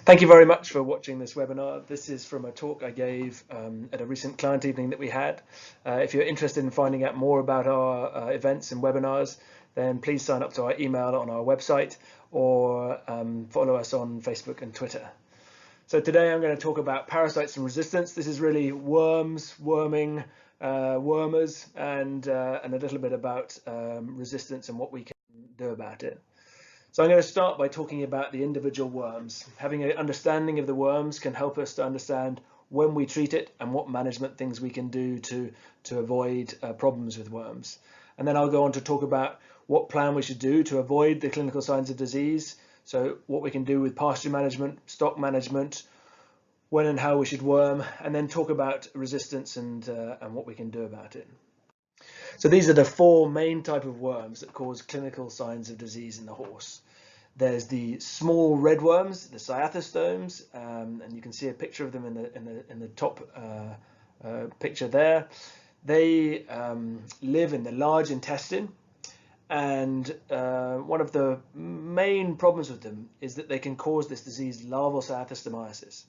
Thank you very much for watching this webinar. This is from a talk I gave at a recent client evening that we had. If you're interested in finding out more about our events and webinars, then please sign up to our email on our website or follow us on Facebook and Twitter. So today I'm going to talk about parasites and resistance. This is really worms, worming, wormers, and a little bit about resistance and what we can do about it. So I'm going to start by talking about the individual worms. Having an understanding of the worms can help us to understand when we treat it and what management things we can do to avoid problems with worms. And then I'll go on to talk about what plan we should do to avoid the clinical signs of disease. So what we can do with pasture management, stock management, when and how we should worm, and then talk about resistance and what we can do about it. So these are the four main type of worms that cause clinical signs of disease in the horse. There's the small red worms, the Cyathastomes, and you can see a picture of them in the top picture there. They live in the large intestine, and one of the main problems with them is that they can cause this disease, larval cyathastomiasis.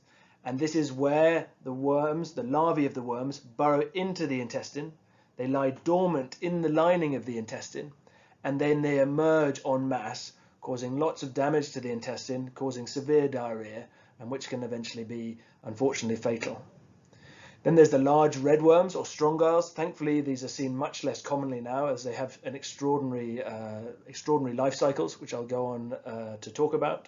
And this is where the worms, the larvae of the worms, burrow into the intestine. They lie dormant in the lining of the intestine, and then they emerge en masse, causing lots of damage to the intestine, causing severe diarrhea, and which can eventually be, unfortunately, fatal. Then there's the large red worms or Strongyles. Thankfully, these are seen much less commonly now, as they have an extraordinary life cycles, which I'll go on to talk about.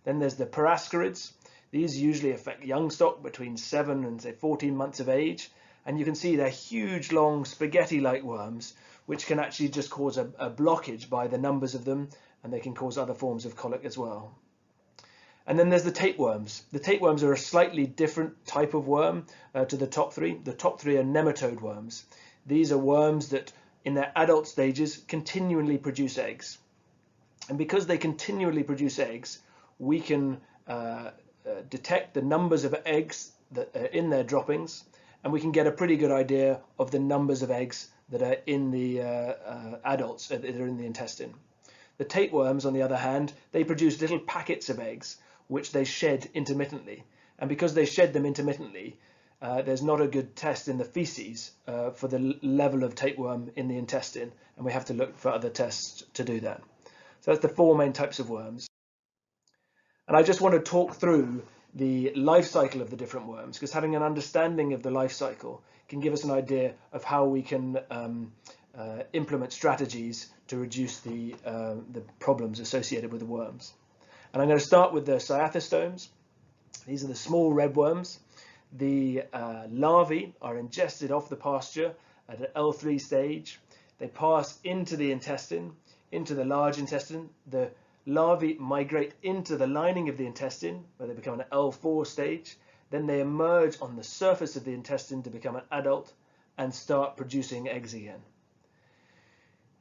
Then there's the parascarids. These usually affect young stock between 7 and say 14 months of age. And you can see they're huge, long, spaghetti-like worms, which can actually just cause a blockage by the numbers of them, and they can cause other forms of colic as well. And then there's the tapeworms. The tapeworms are a slightly different type of worm to the top three. The top three are nematode worms. These are worms that, in their adult stages, continually produce eggs. And because they continually produce eggs, we can detect the numbers of eggs that are in their droppings, and we can get a pretty good idea of the numbers of eggs that are in the adults that are in the intestine. The tapeworms, on the other hand, they produce little packets of eggs which they shed intermittently. And because they shed them intermittently, there's not a good test in the feces for the level of tapeworm in the intestine, and we have to look for other tests to do that. So that's the four main types of worms. And I just want to talk through the life cycle of the different worms, because having an understanding of the life cycle can give us an idea of how we can implement strategies to reduce the problems associated with the worms. And I'm going to start with the Cyathastomes. These are the small red worms. The larvae are ingested off the pasture at an L3 stage. They pass into the intestine, into the large intestine. The larvae migrate into the lining of the intestine, where they become an L4 stage. Then they emerge on the surface of the intestine to become an adult and start producing eggs again.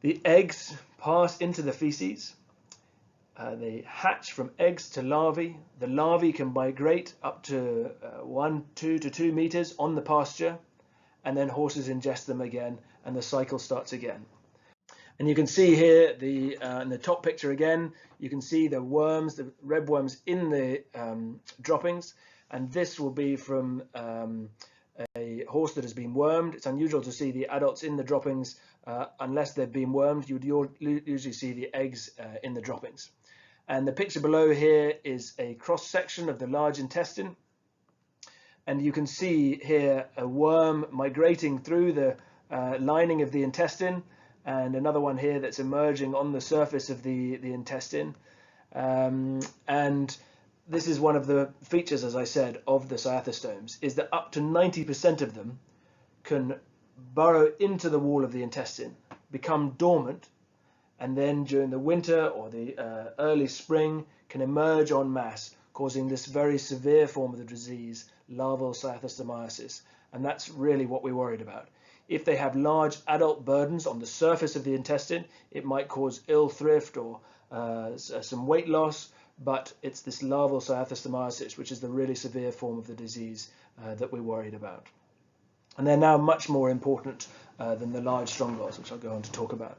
The eggs pass into the feces. They hatch from eggs to larvae. The larvae can migrate up to 2 to 2 meters on the pasture, and then horses ingest them again, and the cycle starts again. And you can see here in the top picture again, you can see the worms, the red worms in the droppings, and this will be from a horse that has been wormed. It's unusual to see the adults in the droppings unless they've been wormed. You would usually see the eggs in the droppings. And the picture below here is a cross section of the large intestine, and you can see here a worm migrating through the lining of the intestine, and another one here that's emerging on the surface of the intestine. And this is one of the features, as I said, of the Cyathastomes, is that up to 90% of them can burrow into the wall of the intestine, become dormant, and then during the winter or the early spring can emerge en masse, causing this very severe form of the disease, larval cyathastomiasis. And that's really what we're worried about. If they have large adult burdens on the surface of the intestine, it might cause ill thrift or some weight loss, but it's this larval cyathastomiasis, which is the really severe form of the disease that we're worried about. And they're now much more important than the large Strongyles, which I'll go on to talk about.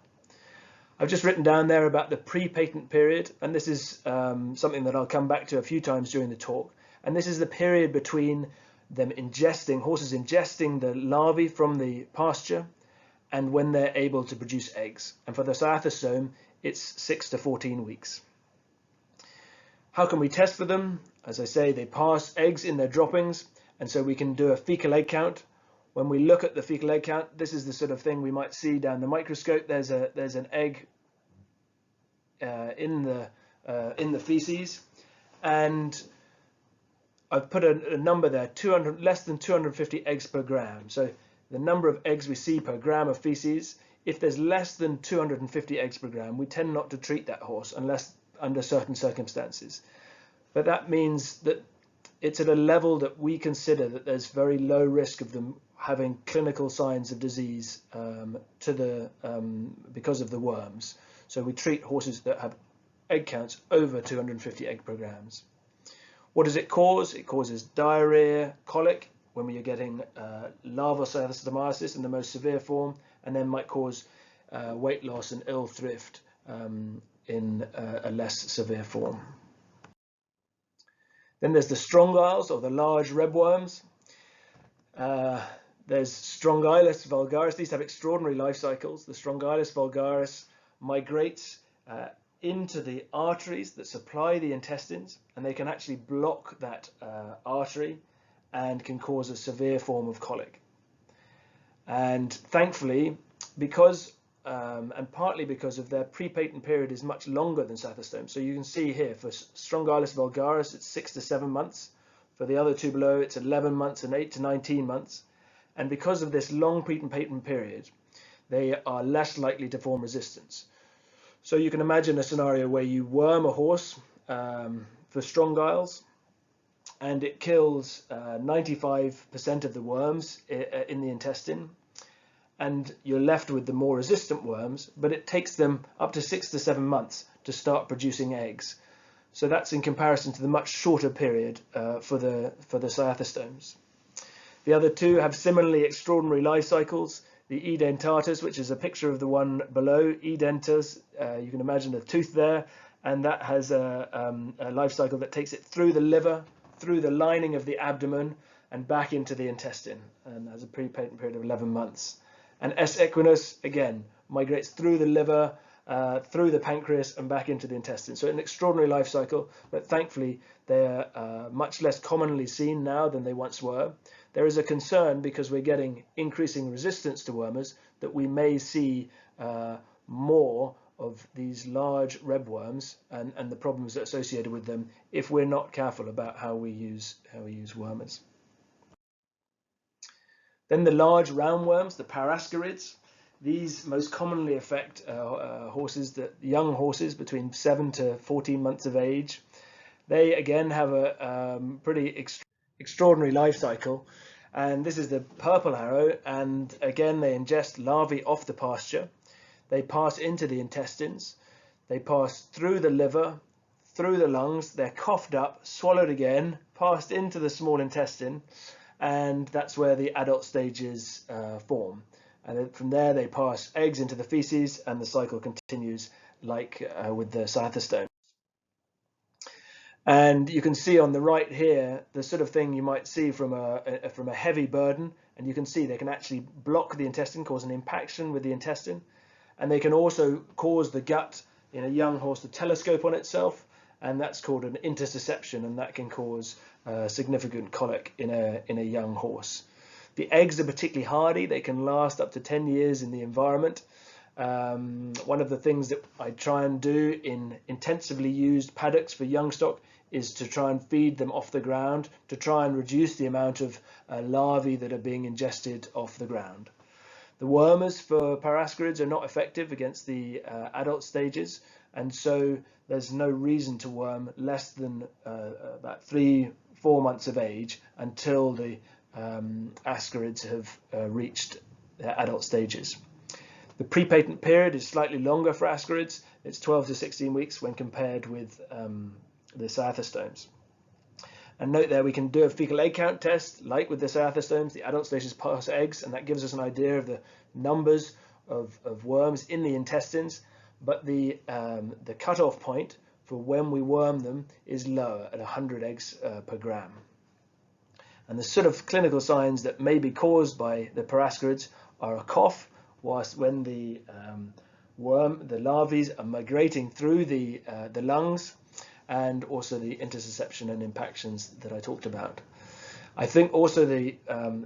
I've just written down there about the pre-patent period, and this is something that I'll come back to a few times during the talk. And this is the period between them horses ingesting the larvae from the pasture and when they're able to produce eggs. And for the Cyathastomes, it's 6 to 14 weeks. How can we test for them? As I say, they pass eggs in their droppings, and so we can do a fecal egg count. When we look at the fecal egg count, this is the sort of thing we might see down the microscope. There's an egg in the feces, and I've put a number there, less than 250 eggs per gram. So the number of eggs we see per gram of feces, if there's less than 250 eggs per gram, we tend not to treat that horse unless under certain circumstances. But that means that it's at a level that we consider that there's very low risk of them having clinical signs of disease because of the worms. So we treat horses that have egg counts over 250 egg per grams. What does it cause? It causes diarrhea, colic when we are getting larval cyathastomosis in the most severe form, and then might cause weight loss and ill thrift in a less severe form. Then there's the Strongyles, or the large rebworms. There's Strongyles vulgaris. These have extraordinary life cycles. The Strongyles vulgaris migrates into the arteries that supply the intestines, and they can actually block that artery and can cause a severe form of colic. And thankfully, because and partly because of their pre-patent period is much longer than Cyathastomes. So you can see here for Strongyles vulgaris it's 6 to 7 months. For the other two below it's 11 months and 8 to 19 months. And because of this long pre-patent period, they are less likely to form resistance. So you can imagine a scenario where you worm a horse for Strongyles, and it kills 95% of the worms in the intestine, and you're left with the more resistant worms, but it takes them up to 6 to 7 months to start producing eggs. So that's in comparison to the much shorter period for the Cyathastomes. The other two have similarly extraordinary life cycles. The E. dentatus, which is a picture of the one below, E. dentus, you can imagine a tooth there, and that has a life cycle that takes it through the liver, through the lining of the abdomen, and back into the intestine, and has a pre-patent period of 11 months. And S. equinus, again, migrates through the liver, through the pancreas, and back into the intestine. So an extraordinary life cycle, but thankfully they're much less commonly seen now than they once were. There is a concern, because we're getting increasing resistance to wormers, that we may see more of these large rebworms and the problems associated with them if we're not careful about how we use wormers. Then the large roundworms, the parascarids. These most commonly affect young horses between 7 to 14 months of age. They again have a pretty extraordinary life cycle, and this is the purple arrow, and again they ingest larvae off the pasture. They pass into the intestines, they pass through the liver, through the lungs, they're coughed up, swallowed again, passed into the small intestine, and that's where the adult stages form. And then from there they pass eggs into the feces, and the cycle continues like with the Cyathastomes. And you can see on the right here the sort of thing you might see from a heavy burden, and you can see they can actually block the intestine, cause an impaction with the intestine, and they can also cause the gut in a young horse to telescope on itself, and that's called an intussusception, and that can cause significant colic in a young horse. The eggs are particularly hardy. They can last up to 10 years in the environment. One of the things that I try and do in intensively used paddocks for young stock is to try and feed them off the ground, to try and reduce the amount of larvae that are being ingested off the ground. The wormers for parascarids are not effective against the adult stages, and so there's no reason to worm less than about 3-4 months of age until the ascarids have reached their adult stages. The pre-patent period is slightly longer for ascarids. It's 12 to 16 weeks when compared with the Cyathastomes. And note there we can do a fecal egg count test, like with the Cyathastomes. The adult stages pass eggs, and that gives us an idea of the numbers of worms in the intestines. but the cutoff point for when we worm them is lower at 100 eggs per gram. And the sort of clinical signs that may be caused by the parascarids are a cough, whilst when the the larvae are migrating through the lungs, and also the intussusception and impactions that I talked about. I think also the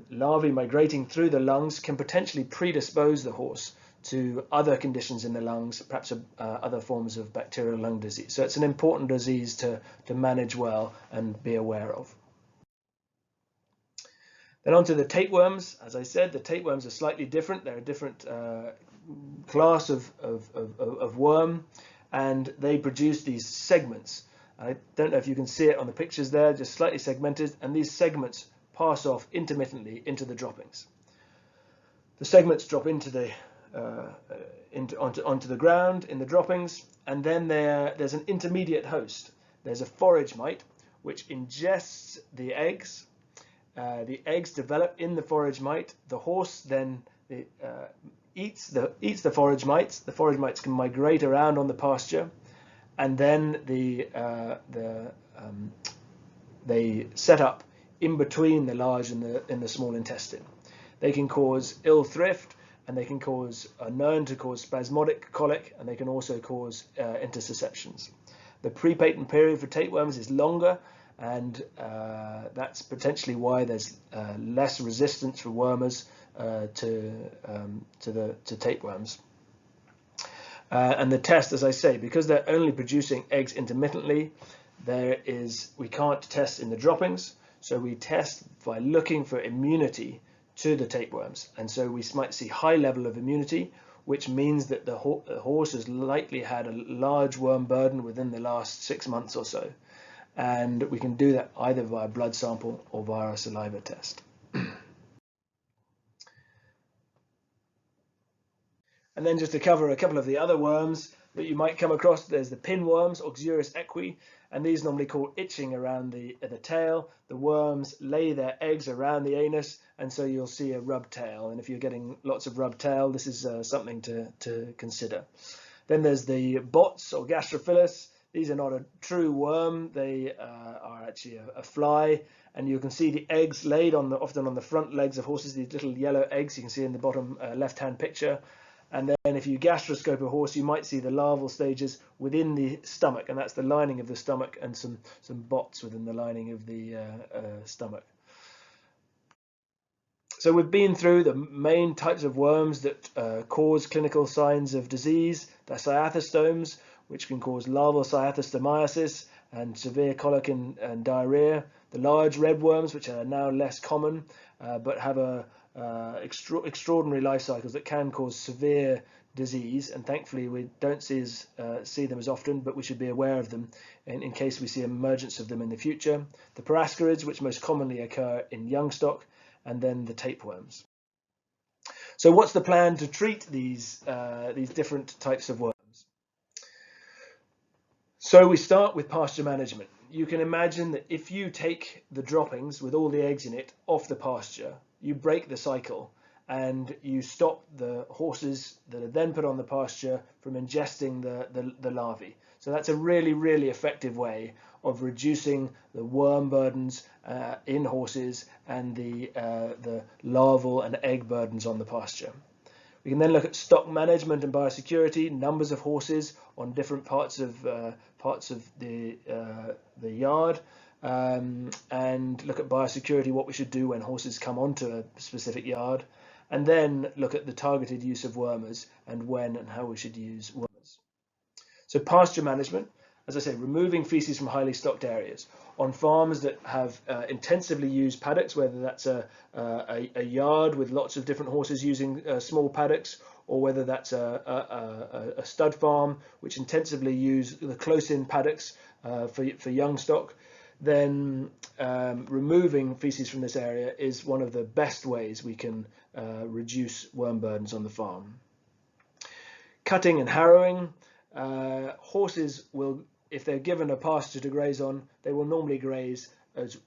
larvae migrating through the lungs can potentially predispose the horse to other conditions in the lungs, perhaps other forms of bacterial lung disease. So it's an important disease to manage well and be aware of. Then on to the tapeworms. As I said, the tapeworms are slightly different. They're a different class of worm, and they produce these segments. I don't know if you can see it on the pictures there, just slightly segmented, and these segments pass off intermittently into the droppings. The segments drop into the onto the ground in the droppings, and then there's an intermediate host. There's a forage mite which ingests the eggs. The eggs develop in the forage mite. The horse then eats the forage mites. The forage mites can migrate around on the pasture, and then they set up in between the large and the small intestine. They can cause ill thrift, and they are known to cause spasmodic colic, and they can also cause intussusceptions. The prepatent period for tapeworms is longer, and that's potentially why there's less resistance for wormers to tapeworms. And the test, as I say, because they're only producing eggs intermittently, we can't test in the droppings, so we test by looking for immunity to the tapeworms. And so we might see high level of immunity, which means that the horse has likely had a large worm burden within the last 6 months or so. And we can do that either via blood sample or via a saliva test. And then just to cover a couple of the other worms that you might come across, there's the pinworms, Oxurus equi, and these normally cause itching around the tail. The worms lay their eggs around the anus, and so you'll see a rubbed tail. And if you're getting lots of rubbed tail, this is something to consider. Then there's the bots or gastrophilus. These are not a true worm, they are actually a fly, and you can see the eggs laid often on the front legs of horses, these little yellow eggs you can see in the bottom left-hand picture. And then if you gastroscope a horse, you might see the larval stages within the stomach, and that's the lining of the stomach, and some bots within the lining of the stomach. So we've been through the main types of worms that cause clinical signs of disease. The Cyathastomes, which can cause larval cyathostomiasis and severe colic and diarrhea. The large red worms, which are now less common, but have extraordinary life cycles that can cause severe disease, and thankfully we don't see them as often, but we should be aware of them in case we see emergence of them in the future. The parascarids, which most commonly occur in young stock, and then the tapeworms. So what's the plan to treat these different types of worms? So we start with pasture management. You can imagine that if you take the droppings with all the eggs in it off the pasture, you break the cycle and you stop the horses that are then put on the pasture from ingesting the larvae. So that's a really, really effective way of reducing the worm burdens in horses and the larval and egg burdens on the pasture. We can then look at stock management and biosecurity, numbers of horses on different parts of the yard, and look at biosecurity, what we should do when horses come onto a specific yard, and then look at the targeted use of wormers and when and how we should use wormers. So pasture management, as I say, removing feces from highly stocked areas. On farms that have intensively used paddocks, whether that's a yard with lots of different horses using small paddocks, or whether that's a stud farm which intensively use the close-in paddocks for young stock, then removing feces from this area is one of the best ways we can reduce worm burdens on the farm. Cutting and harrowing. Horses will, if they're given a pasture to graze on, they will normally graze as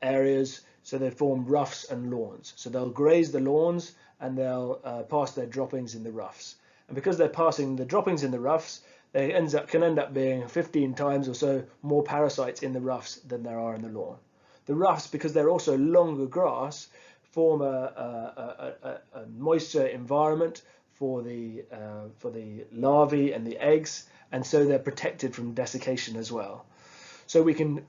areas, so they form roughs and lawns. So they'll graze the lawns and they'll pass their droppings in the roughs. and because they're passing the droppings in the roughs, they can end up being 15 times or so more parasites in the roughs than there are in the lawn. The roughs, because they're also longer grass, form a moisture environment for the larvae and the eggs, and so they're protected from desiccation as well. So we can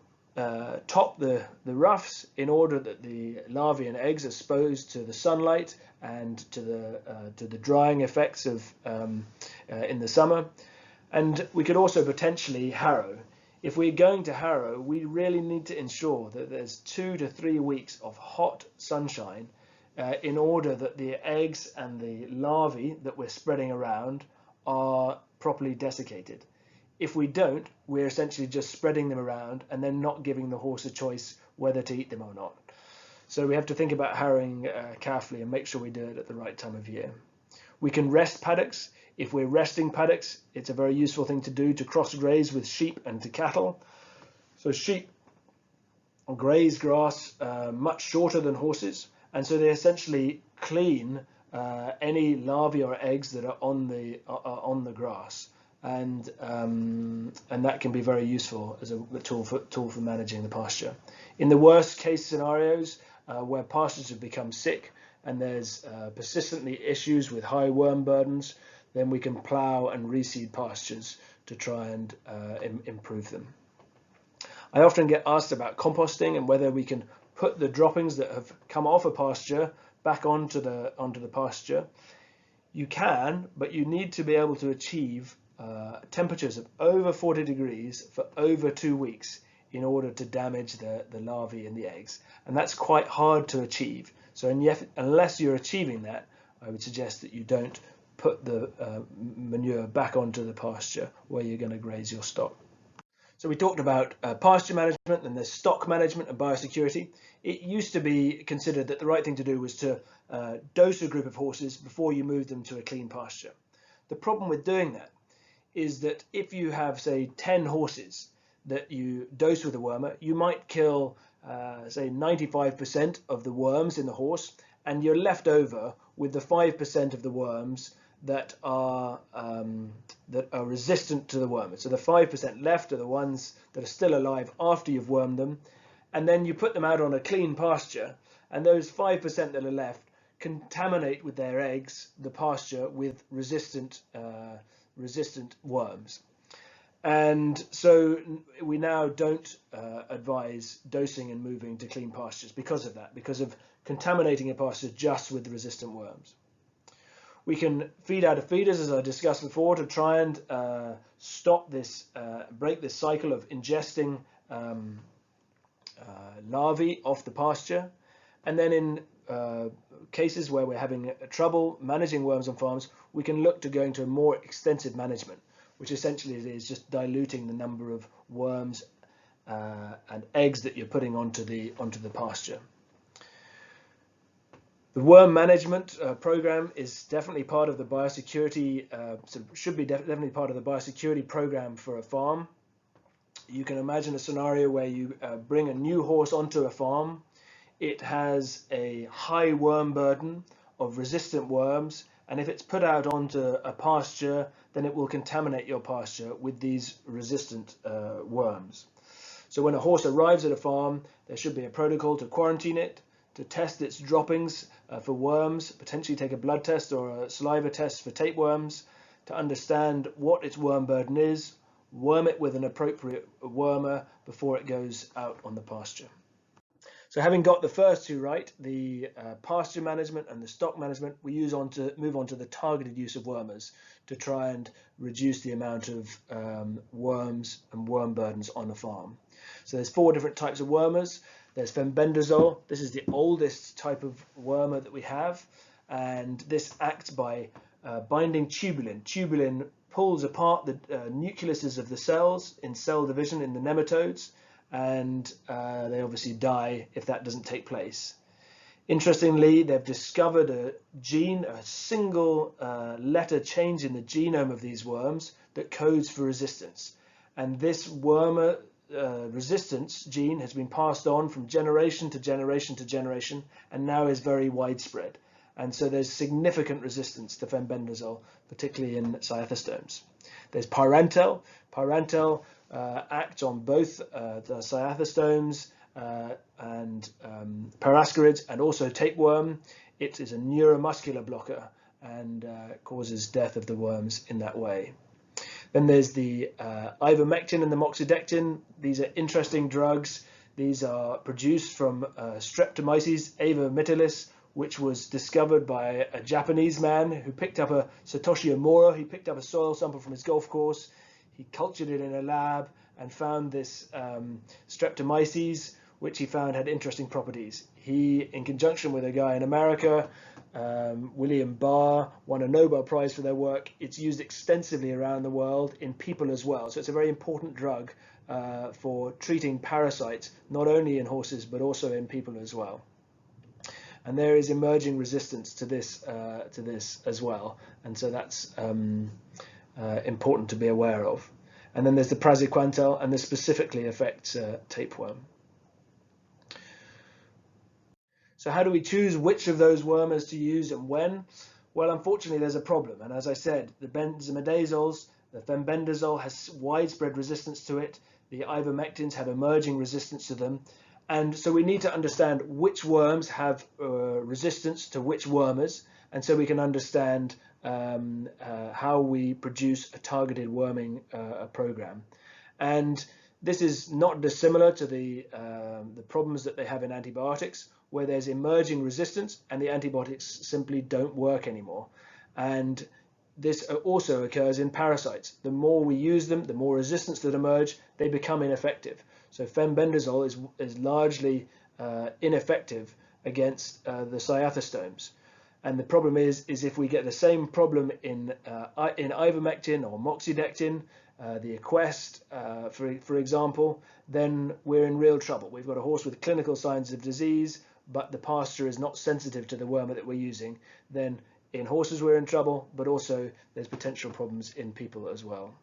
top the roughs in order that the larvae and eggs are exposed to the sunlight and to the drying effects of in the summer. And we could also potentially harrow. If we're going to harrow, we really need to ensure that there's 2 to 3 weeks of hot sunshine in order that the eggs and the larvae that we're spreading around are properly desiccated. If we don't, we're essentially just spreading them around and then not giving the horse a choice whether to eat them or not. So we have to think about harrowing carefully and make sure we do it at the right time of year. We can rest paddocks. If we're resting paddocks, it's a very useful thing to do to cross graze with sheep and to cattle. So sheep graze grass much shorter than horses, and so they essentially clean any larvae or eggs that are on the grass, and that can be very useful as a tool for managing the pasture. In the worst case scenarios, where pastures have become sick and there's persistently issues with high worm burdens, then we can plough and reseed pastures to try and improve them. I often get asked about composting and whether we can put the droppings that have come off a pasture back onto the pasture. You can, but you need to be able to achieve temperatures of over 40 degrees for over 2 weeks in order to damage the larvae and the eggs. And that's quite hard to achieve. So unless you're achieving that, I would suggest that you don't put the manure back onto the pasture where you're going to graze your stock. So we talked about pasture management, and there's stock management and biosecurity. It used to be considered that the right thing to do was to dose a group of horses before you move them to a clean pasture. The problem with doing that is that if you have, say, 10 horses that you dose with a wormer, you might kill, say, 95% of the worms in the horse, and you're left over with the 5% of the worms that are resistant to the worm. So the 5% left are the ones that are still alive after you've wormed them, and then you put them out on a clean pasture, and those 5% that are left contaminate with their eggs the pasture with resistant worms. And so we now don't advise dosing and moving to clean pastures because of that, because of contaminating a pasture just with the resistant worms. We can feed out of feeders, as I discussed before, to try and stop this, break this cycle of ingesting larvae off the pasture. And then in cases where we're having trouble managing worms on farms, we can look to going to a more extensive management, which essentially is just diluting the number of worms and eggs that you're putting onto the pasture. The worm management program is definitely part of the biosecurity, should be definitely part of the biosecurity program for a farm. You can imagine a scenario where you bring a new horse onto a farm. It has a high worm burden of resistant worms, and if it's put out onto a pasture, then it will contaminate your pasture with these resistant worms. So when a horse arrives at a farm, there should be a protocol to quarantine it, to test its droppings for worms, potentially take a blood test or a saliva test for tapeworms, to understand what its worm burden is, worm it with an appropriate wormer before it goes out on the pasture. So having got the first two right, the pasture management and the stock management, we move on to the targeted use of wormers to try and reduce the amount of worms and worm burdens on the farm. So there's 4 different types of wormers. There's fenbendazole. This is the oldest type of wormer that we have, and this acts by binding tubulin. Tubulin pulls apart the nucleuses of the cells in cell division in the nematodes, and they obviously die if that doesn't take place. Interestingly, they've discovered a gene, a single letter change in the genome of these worms that codes for resistance, and this wormer resistance gene has been passed on from generation to generation to generation, and now is very widespread. And so there's significant resistance to fenbendazole, particularly in Cyathastomes. There's pyrantel. Pyrantel acts on both the Cyathastomes and parascarids and also tapeworm. It is a neuromuscular blocker and causes death of the worms in that way. Then there's the ivermectin and the moxidectin. These are interesting drugs. These are produced from Streptomyces avometalis, which was discovered by a Japanese man who picked up Satoshi Omura. He picked up a soil sample from his golf course. He cultured it in a lab and found this Streptomyces, which he found had interesting properties. He, in conjunction with a guy in America, William Barr, won a Nobel Prize for their work. It's used extensively around the world in people as well. So it's a very important drug for treating parasites, not only in horses, but also in people as well. And there is emerging resistance to this as well. And so that's important to be aware of. And then there's the praziquantel, and this specifically affects tapeworm. So how do we choose which of those wormers to use and when? Well, unfortunately, there's a problem. And as I said, the benzimidazoles, the fenbendazole has widespread resistance to it. The ivermectins have emerging resistance to them. And so we need to understand which worms have resistance to which wormers. And so we can understand how we produce a targeted worming program. And this is not dissimilar to the problems that they have in antibiotics, where there's emerging resistance and the antibiotics simply don't work anymore. And this also occurs in parasites. The more we use them, the more resistance that emerge, they become ineffective. So fenbendazole is largely ineffective against the Cyathastomes. And the problem is if we get the same problem in ivermectin or moxidectin, the Equest, for example, then we're in real trouble. We've got a horse with clinical signs of disease, but the pasture is not sensitive to the wormer that we're using. Then in horses we're in trouble, but also there's potential problems in people as well.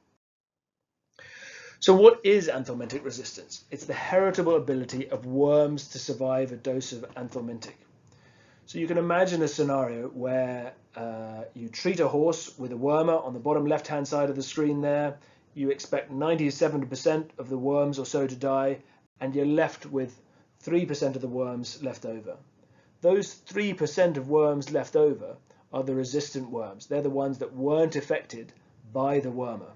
So what is anthelmintic resistance? It's the heritable ability of worms to survive a dose of anthelmintic. So you can imagine a scenario where you treat a horse with a wormer on the bottom left-hand side of the screen there. You expect 97% of the worms or so to die, and you're left with 3% of the worms left over. Those 3% of worms left over are the resistant worms. They're the ones that weren't affected by the wormer.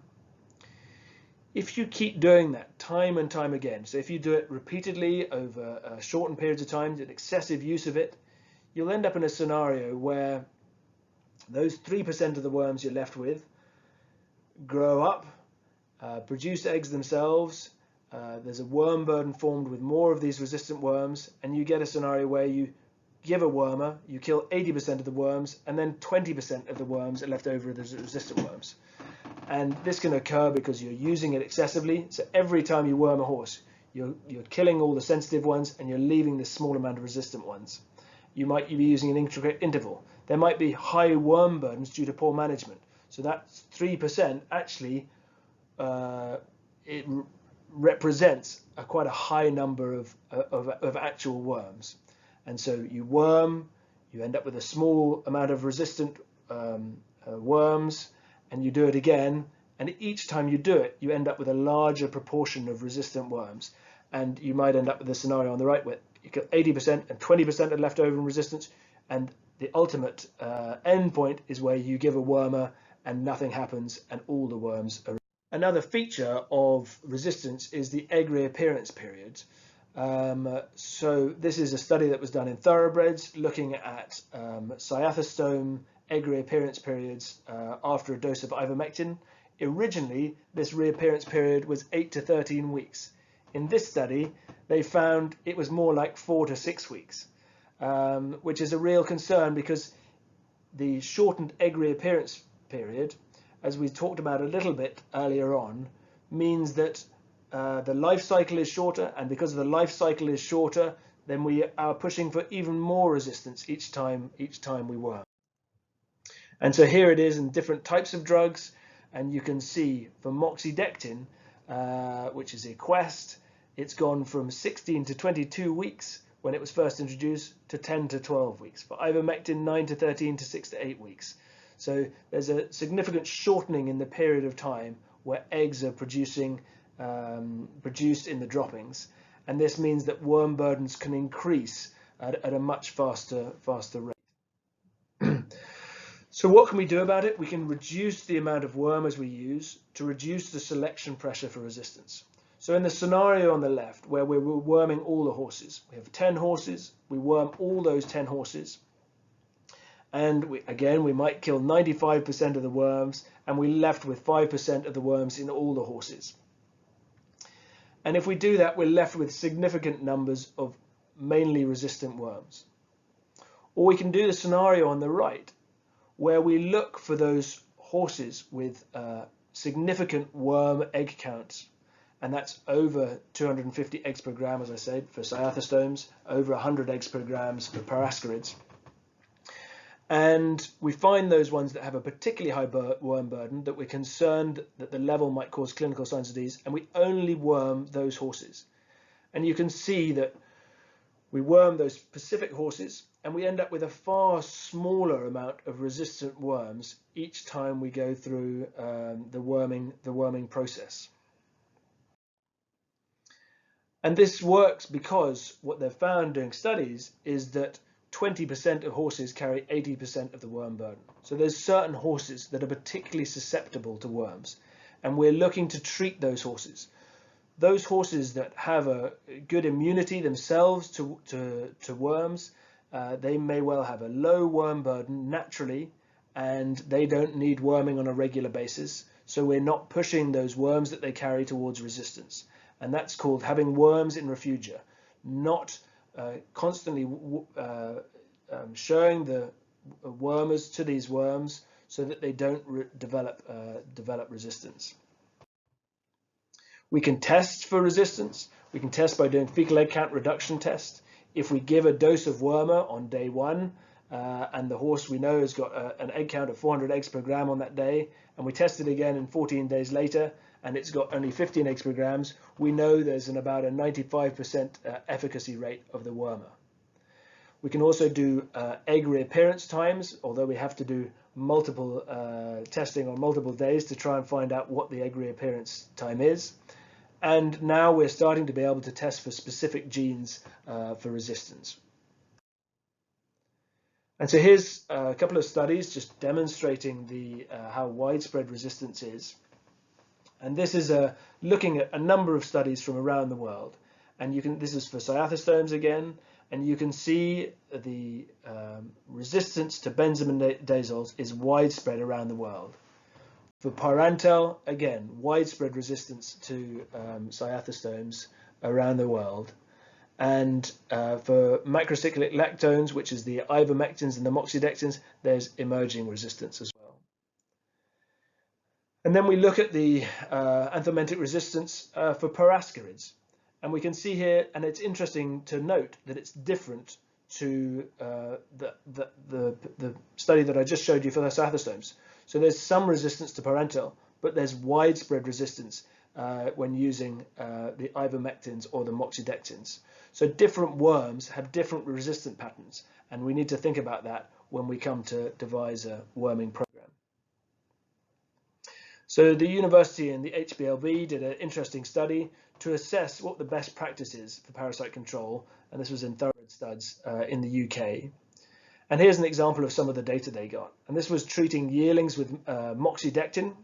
If you keep doing that time and time again, so if you do it repeatedly over shortened periods of time, an excessive use of it, you'll end up in a scenario where those 3% of the worms you're left with grow up, produce eggs themselves, there's a worm burden formed with more of these resistant worms, and you get a scenario where you give a wormer, you kill 80% of the worms, and then 20% of the worms are left over as the resistant worms. And this can occur because you're using it excessively. So every time you worm a horse, you're killing all the sensitive ones and you're leaving this small amount of resistant ones. You might be using an intricate interval. There might be high worm burdens due to poor management. So that 3% actually it represents quite a high number of actual worms. And so you worm, you end up with a small amount of resistant worms, and you do it again, and each time you do it, you end up with a larger proportion of resistant worms. And you might end up with a scenario on the right where you kill 80% and 20% are left over in resistance, and the ultimate end point is where you give a wormer and nothing happens and all the worms are. Another feature of resistance is the egg reappearance period. So this is a study that was done in thoroughbreds looking at Cyathastome egg reappearance periods after a dose of ivermectin. Originally, this reappearance period was 8 to 13 weeks. In this study, they found it was more like 4 to 6 weeks, which is a real concern because the shortened egg reappearance period, as we talked about a little bit earlier on, means that the life cycle is shorter, and because the life cycle is shorter, then we are pushing for even more resistance each time we worm. And so here it is in different types of drugs, and you can see for moxidectin, which is Equest, it's gone from 16 to 22 weeks when it was first introduced to 10 to 12 weeks. For ivermectin, 9 to 13 to 6 to 8 weeks. So there's a significant shortening in the period of time where eggs are produced in the droppings. And this means that worm burdens can increase at a much faster rate. So what can we do about it? We can reduce the amount of wormers we use to reduce the selection pressure for resistance. So in the scenario on the left, where we're worming all the horses, we have 10 horses, we worm all those 10 horses, and we might kill 95% of the worms, and we're left with 5% of the worms in all the horses. And if we do that, we're left with significant numbers of mainly resistant worms. Or we can do the scenario on the right, where we look for those horses with significant worm egg counts, and that's over 250 eggs per gram, as I said, for Cyathastomes, over 100 eggs per gram for Parascarids. And we find those ones that have a particularly high worm burden, that we're concerned that the level might cause clinical signs of disease, and we only worm those horses. And you can see that we worm those specific horses, and we end up with a far smaller amount of resistant worms each time we go through the worming process. And this works because what they've found doing studies is that 20% of horses carry 80% of the worm burden. So there's certain horses that are particularly susceptible to worms, and we're looking to treat those horses. Those horses that have a good immunity themselves to worms, they may well have a low worm burden naturally, and they don't need worming on a regular basis. So we're not pushing those worms that they carry towards resistance. And that's called having worms in refugia, not constantly showing the wormers to these worms so that they don't develop resistance. We can test for resistance. We can test by doing fecal egg count reduction test. If we give a dose of wormer on day 1 and the horse we know has got an egg count of 400 eggs per gram on that day, and we test it again in 14 days later and it's got only 15 eggs per grams, we know there's about a 95% efficacy rate of the wormer. We can also do egg reappearance times, although we have to do multiple testing on multiple days to try and find out what the egg reappearance time is. And now we're starting to be able to test for specific genes for resistance. And so here's a couple of studies just demonstrating how widespread resistance is. And this is looking at a number of studies from around the world. And this is for Cyathastomes again, and you can see the resistance to benzimidazoles is widespread around the world. For Pyrantel, again, widespread resistance to Cyathastomes around the world. And for macrocyclic lactones, which is the ivermectins and the moxidectins, there's emerging resistance as well. And then we look at the anthelmintic resistance for Parascarids. And we can see here, and it's interesting to note that it's different to the study that I just showed you for the Cyathastomes. So there's some resistance to Pyrantel, but there's widespread resistance when using the ivermectins or the moxidectins. So different worms have different resistant patterns, and we need to think about that when we come to devise a worming program. So the university and the HBLB did an interesting study to assess what the best practice is for parasite control, and this was in thoroughbred studs in the UK. And here's an example of some of the data they got. And this was treating yearlings with moxidectin,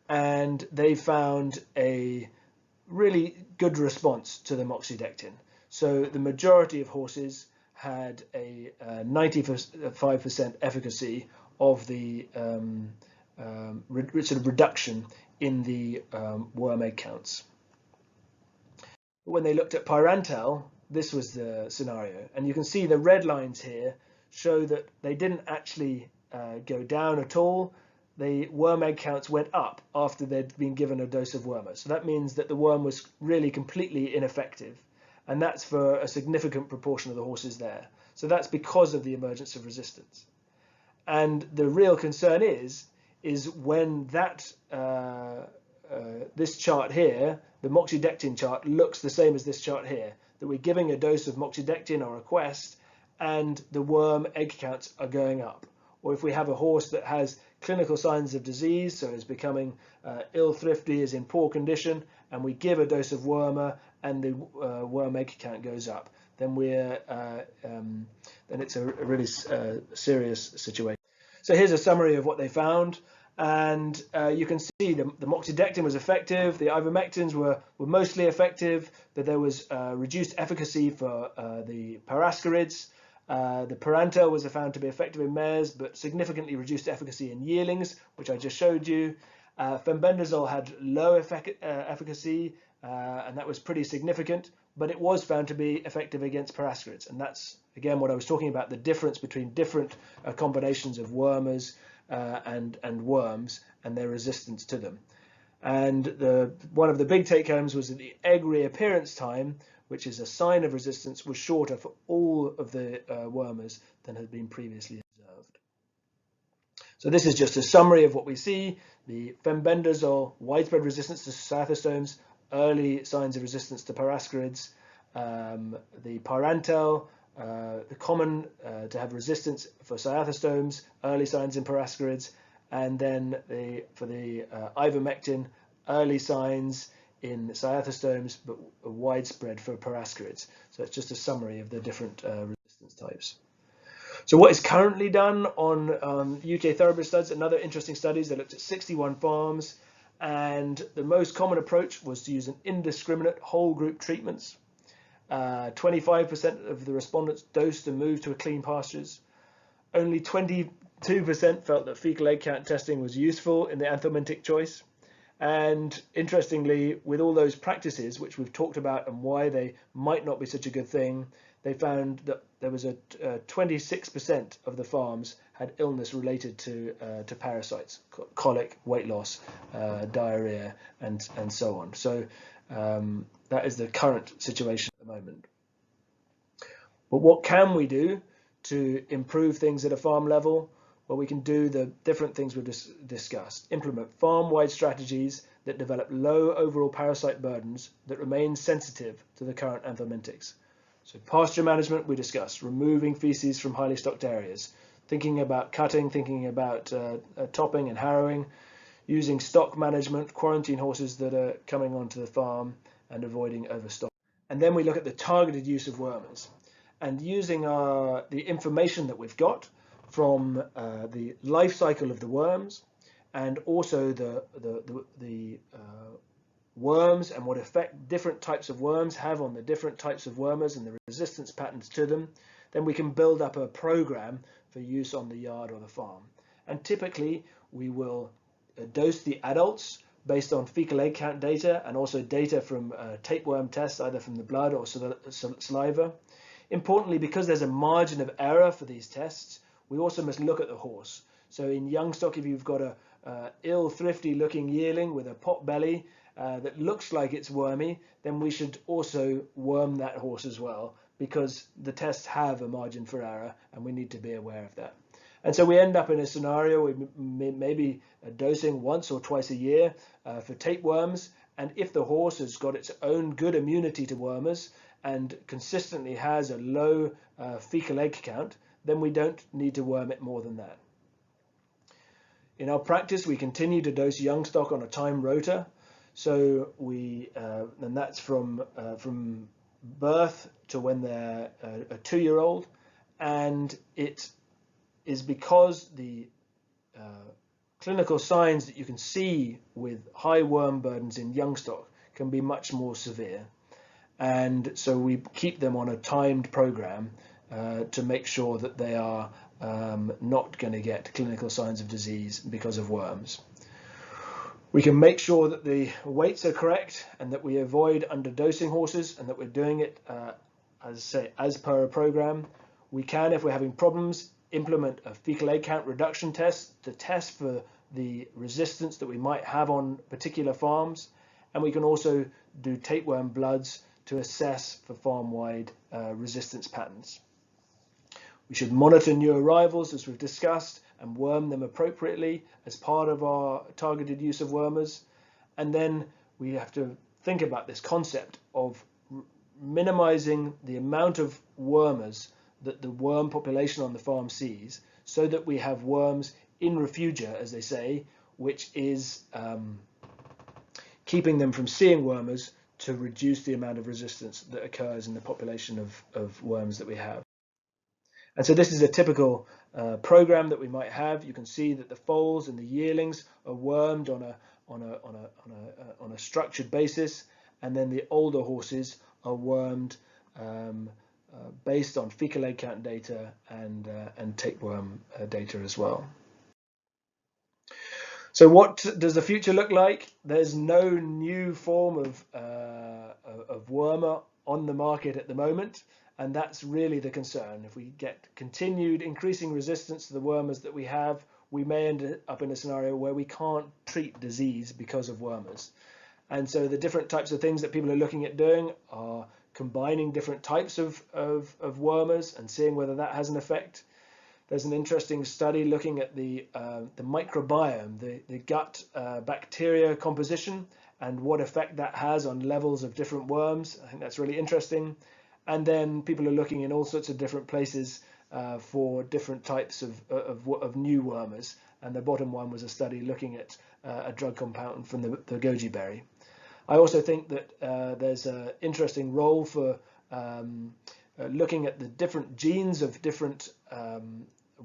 and they found a really good response to the moxidectin. So the majority of horses had a 95% efficacy of the sort of reduction in the worm egg counts. When they looked at Pyrantel, this was the scenario, and you can see the red lines here show that they didn't actually go down at all. The worm egg counts went up after they'd been given a dose of wormer. So that means that the worm was really completely ineffective, and that's for a significant proportion of the horses there. So that's because of the emergence of resistance. And the real concern is when that this chart here, the moxidectin chart, looks the same as this chart here, that we're giving a dose of moxidectin or a Quest and the worm egg counts are going up. Or if we have a horse that has clinical signs of disease, so is becoming ill-thrifty, is in poor condition, and we give a dose of wormer and the worm egg count goes up, then then it's a really serious situation. So here's a summary of what they found, and you can see the moxidectin was effective, the ivermectins were mostly effective, but there was reduced efficacy for the parascarids. The parantel was found to be effective in mares, but significantly reduced efficacy in yearlings, which I just showed you. Fenbendazole had low efficacy, and that was pretty significant, but it was found to be effective against parascarids. And that's, again, what I was talking about, the difference between different combinations of wormers and worms and their resistance to them. And one of the big take-homes was that the egg reappearance time, which is a sign of resistance, was shorter for all of the wormers than had been previously observed. So this is just a summary of what we see. The fenbendazole, widespread resistance to Cyathastomes, early signs of resistance to parascarids. The parantel, common to have resistance for Cyathastomes, early signs in parascarids. And then for the ivermectin, early signs in Cyathastomes, but widespread for parascarids. So it's just a summary of the different resistance types. So what is currently done on UK Thoroughbred studs, another interesting studies that looked at 61 farms, and the most common approach was to use an indiscriminate whole group treatments. 25% of the respondents dosed and moved to a clean pastures. Only 22% felt that fecal egg count testing was useful in the anthelmintic choice. And interestingly, with all those practices which we've talked about and why they might not be such a good thing, they found that there was a 26% of the farms had illness related to parasites, colic, weight loss, diarrhea, and so on. So that is the current situation at the moment. But what can we do to improve things at a farm level? Well, we can do the different things we've discussed. Implement farm-wide strategies that develop low overall parasite burdens that remain sensitive to the current anthelmintics. So pasture management, we discussed, removing feces from highly stocked areas, thinking about cutting, thinking about topping and harrowing, using stock management, quarantine horses that are coming onto the farm, and avoiding overstock. And then we look at the targeted use of wormers, and using the information that we've got from the life cycle of the worms, and also the worms and what effect different types of worms have on the different types of wormers and the resistance patterns to them, then we can build up a program for use on the yard or the farm. And typically we will dose the adults based on fecal egg count data and also data from tapeworm tests, either from the blood or saliva. Importantly, because there's a margin of error for these tests, we also must look at the horse. So in young stock, if you've got a ill, thrifty looking yearling with a pot belly that looks like it's wormy, then we should also worm that horse as well, because the tests have a margin for error and we need to be aware of that. And so we end up in a scenario where we maybe dosing once or twice a year for tapeworms, and if the horse has got its own good immunity to wormers and consistently has a low fecal egg count, then we don't need to worm it more than that. In our practice, we continue to dose young stock on a time rota. So and that's from birth to when they're a 2-year-old, and it is because the clinical signs that you can see with high worm burdens in young stock can be much more severe. And so we keep them on a timed program to make sure that they are not going to get clinical signs of disease because of worms. We can make sure that the weights are correct and that we avoid underdosing horses and that we're doing it, as per a program. We can, if we're having problems, implement a fecal egg count reduction test to test for the resistance that we might have on particular farms. And we can also do tapeworm bloods to assess for farm-wide resistance patterns. We should monitor new arrivals, as we've discussed, and worm them appropriately as part of our targeted use of wormers. And then we have to think about this concept of minimizing the amount of wormers that the worm population on the farm sees, so that we have worms in refugia, as they say, which is keeping them from seeing wormers to reduce the amount of resistance that occurs in the population of worms that we have. And so this is a typical program that we might have. You can see that the foals and the yearlings are wormed on a structured basis, and then the older horses are wormed based on fecal egg count data and tapeworm data as well. So what does the future look like? There's no new form of wormer on the market at the moment, and that's really the concern. If we get continued increasing resistance to the wormers that we have, we may end up in a scenario where we can't treat disease because of wormers. And so the different types of things that people are looking at doing are combining different types of wormers and seeing whether that has an effect. There's an interesting study looking at the microbiome, the gut bacteria composition, and what effect that has on levels of different worms. I think that's really interesting. And then people are looking in all sorts of different places for different types of new wormers. And the bottom one was a study looking at a drug compound from the goji berry. I also think that there's an interesting role for looking at the different genes of different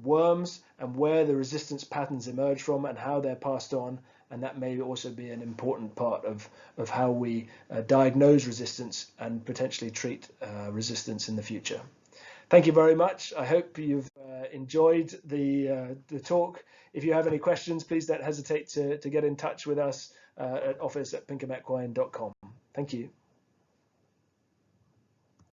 worms and where the resistance patterns emerge from and how they're passed on, and that may also be an important part of how we diagnose resistance and potentially treat resistance in the future. Thank you very much. I hope you've enjoyed the talk. If you have any questions, please don't hesitate to get in touch with us at office@pinkhamequine.com. Thank you.